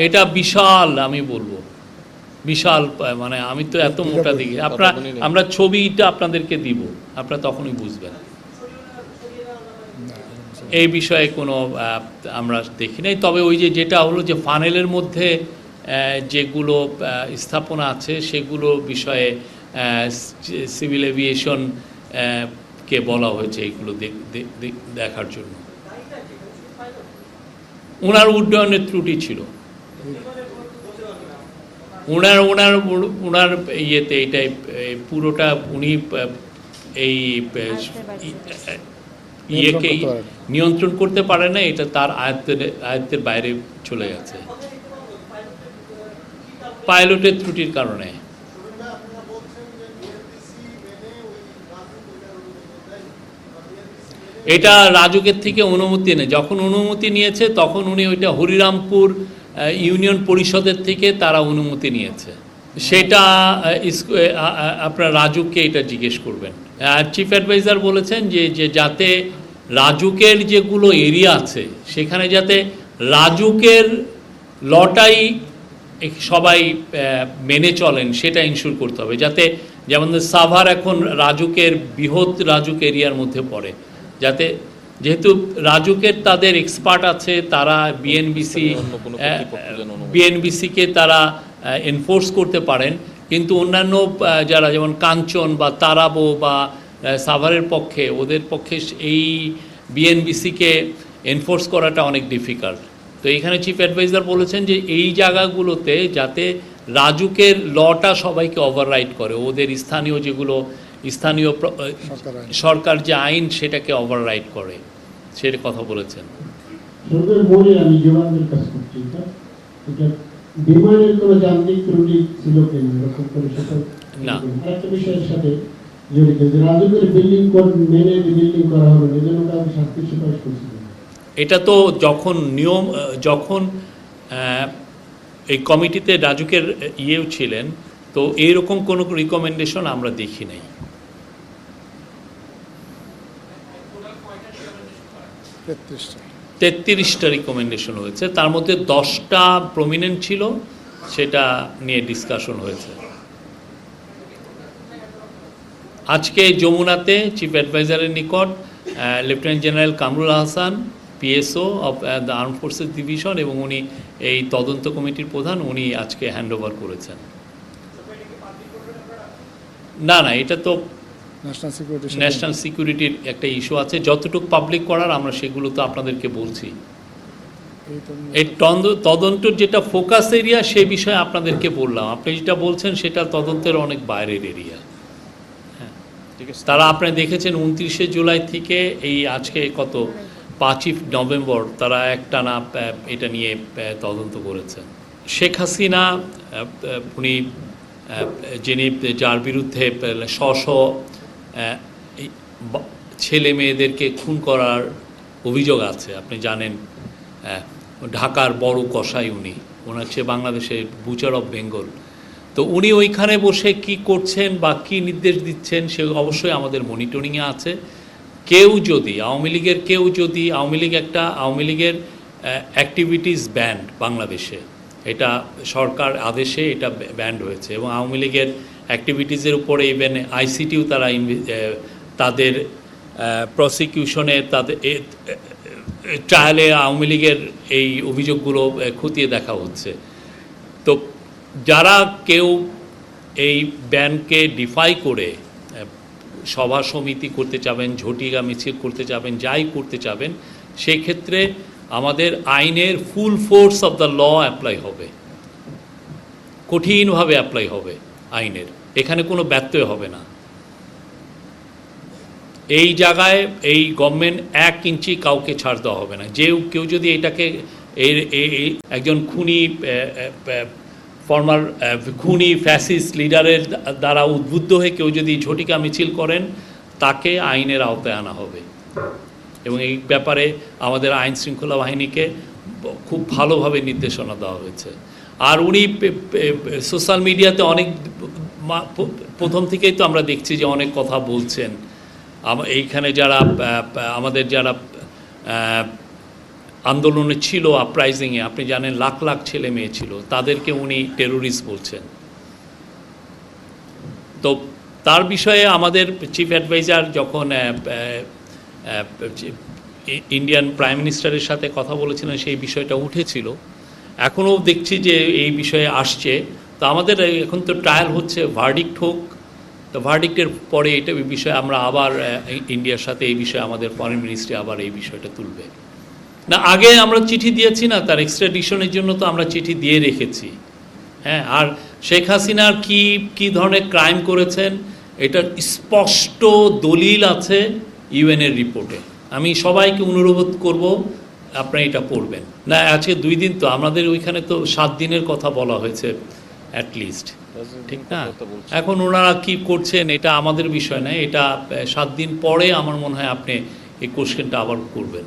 এটা বিশাল, আমি বলবো বিশাল, মানে আমি তো এত মোটা দিকে আমরা ছবিটা আপনাদেরকে দিব, আপনারা তখনই বুঝবেন। এই বিষয়ে কোনো আমরা দেখি নাই। তবে ওই যেটা হলো যে ফানেলের মধ্যে যেগুলো স্থাপনা আছে সেগুলো বিষয়ে সিভিল এভিয়েশন কে বলা হয়েছে এইগুলো দেখার জন্য। ওনার উড্ডয়নের ত্রুটি ছিল, ওনার ইয়েতে এটাই পুরোটা উনি এই ইয়েকে নিয়ন্ত্রণ করতে পারে না, এটা তার আয়ত্তের বাইরে চলে গেছে পাইলটের ত্রুটির কারণে। এটা রাজুকের থেকে অনুমতি নেই, যখন অনুমতি নিয়েছে তখন উনি ওইটা হরিরামপুর ইউনিয়ন পরিষদের থেকে তারা অনুমতি নিয়েছে। সেটা আপনার রাজুককে এটা জিজ্ঞেস করবেন। আর চিফ অ্যাডভাইজার বলেছেন যে যাতে রাজুকের যেগুলো এরিয়া আছে সেখানে যাতে রাজুকের লটাই সবাই মেনে চলেন সেটা ইনশিওর করতে হবে, যাতে যেমন সাভার এখন রাজুকের বৃহৎ রাজুক এরিয়ার মধ্যে পড়ে, যাতে যেহেতু রাজুকের তাদের এক্সপার্ট আছে, তারা বিএনবিসিকে তারা এনফোর্স করতে পারেন, কিন্তু অন্যান্য যারা যেমন কাঞ্চন বা তারাবো বা সাভারের পক্ষে, ওদের পক্ষে এই বিএনবিসিকে এনফোর্স করাটা অনেক ডিফিকাল্ট। তো এখানে চিফ অ্যাডভাইজার বলেছেন যে এই জায়গাগুলোতে যাতে রাজুকের লটা সবাইকে ওভাররাইড করে, ওদের স্থানীয় সরকার যে আইন সেটাকে ওভাররাইড করে, সেটা কথা বলেছেন। না, এটা তো যখন এই কমিটিতে রাজুকের ইয়েও ছিলেন, তো এইরকম কোনো রিকমেন্ডেশন আমরা দেখি নাই। 33টা রিকমেন্ডেশন হয়েছে, তার মধ্যে 10টা প্রমিনেন্ট ছিল, সেটা নিয়ে ডিসকাশন হয়েছে। আজকে যমুনাতে চিফ অ্যাডভাইজারের নিকট lieutenant general Kamrul Ahsan, PSO of the arm forces division, এবং উনি এই তদন্ত কমিটির প্রধান, উনি আজকে হ্যান্ড ওভার করেছেন। না, এটা তো ন্যাশনাল সিকিউরিটির একটা ইস্যু আছে, যতটুকু পাবলিক করার আমরা সেগুলো তো আপনাদেরকে বলছি। এই তদন্তের যেটা ফোকাস এরিয়া সে বিষয়ে আপনাদেরকে বললাম, আপনি যেটা বলছেন সেটা তদন্তের অনেক বাইরের এরিয়া। তারা আপনি দেখেছেন 29শে জুলাই থেকে এই আজকে কত 5ই নভেম্বর তারা একটানা এটা নিয়ে তদন্ত করেছেন। শেখ হাসিনা উনি যার বিরুদ্ধে ছেলে মেয়েদেরকে খুন করার অভিযোগ আছে, আপনি জানেন, ঢাকার বড় কসাই উনি, ওনার হচ্ছে বাংলাদেশের বুচার অফ বেঙ্গল। তো উনি ওইখানে বসে কি করছেন বা কী নির্দেশ দিচ্ছেন সে অবশ্যই আমাদের মনিটরিংয়ে আছে। আওয়ামী লীগের অ্যাক্টিভিটিস ব্যান্ড বাংলাদেশে, এটা সরকার আদেশে এটা ব্যান্ড হয়েছে, এবং আওয়ামী লীগের অ্যাক্টিভিটিসের উপরে ইভেন আইসিটিও তারা তাদের প্রসিকিউশনে, তাদের ট্রায়ালে আওয়ামী লীগের এই অভিযোগগুলো খতিয়ে দেখা হচ্ছে। তো যারা কেউ এই ব্যানকে ডিফাই করে সভা সমিতি করতে চাবেন, ঝটিকা মিছিল করতে চাবেন, যাই করতে চাবেন, সেই ক্ষেত্রে আমাদের আইনের full force of the law apply হবে, কঠিনভাবে অ্যাপ্লাই হবে আইনের, এখানে কোনো ব্যত্যয় হবে না। এই জায়গায় এই গভর্নমেন্ট 1 ইঞ্চি কাউকে ছাড় দেওয়া হবে না। কেউ যদি এটাকে একজন খুনি ফ্যাসিস্ট লিডারের দ্বারা উদ্বুদ্ধ হয়ে কেউ যদি ঝটিকা মিছিল করেন, তাকে আইনের আওতায় আনা হবে, এবং এই ব্যাপারে আমাদের আইন শৃঙ্খলা বাহিনীকে খুব ভালোভাবে নির্দেশনা দেওয়া হয়েছে। আর উনি সোশ্যাল মিডিয়াতে অনেক প্রথম থেকেই তো আমরা দেখছি যে অনেক কথা বলছেন। এইখানে যারা আমাদের যারা আন্দোলনে ছিল, আপরাইজিংয়ে আপনি জানেন লাখ লাখ ছেলে মেয়ে ছিল, তাদেরকে উনি টেরোরিস্ট বলছেন। তো তার বিষয়ে আমাদের চিফ অ্যাডভাইজার যখন ইন্ডিয়ান প্রাইম মিনিস্টারের সাথে কথা বলেছিলেন সেই বিষয়টা উঠেছিল। এখনও দেখছি যে এই বিষয়ে আসছে। তো আমাদের এখন তো ট্রায়াল হচ্ছে, ভার্ডিক্ট হোক, তো ভার্ডিক্টের পরে এটা বিষয়ে আমরা আবার ইন্ডিয়ার সাথে এই বিষয়ে আমাদের ফরেন মিনিস্ট্রি আবার এই বিষয়টা তুলবে। না, আগে আমরা চিঠি দিয়েছি না, তার এক্সট্রাডিশনের জন্য তো আমরা চিঠি দিয়ে রেখেছি। হ্যাঁ, আর শেখ হাসিনার কি ধরনের ক্রাইম করেছেন এটার স্পষ্ট দলিল আছে ইউএনের রিপোর্টে। আমি সবাইকে অনুরোধ করব আপনারা এটা পড়বেন। না, আজকে 2 দিন তো আমাদের ওইখানে তো 7 দিনের কথা বলা হয়েছে অ্যাটলিস্ট, ঠিক না? এখন ওনারা কি করছেন এটা আমাদের বিষয় নয়, এটা 7 দিন পরে আমার মনে হয় আপনি এই কোশ্চেনটা আবার করবেন।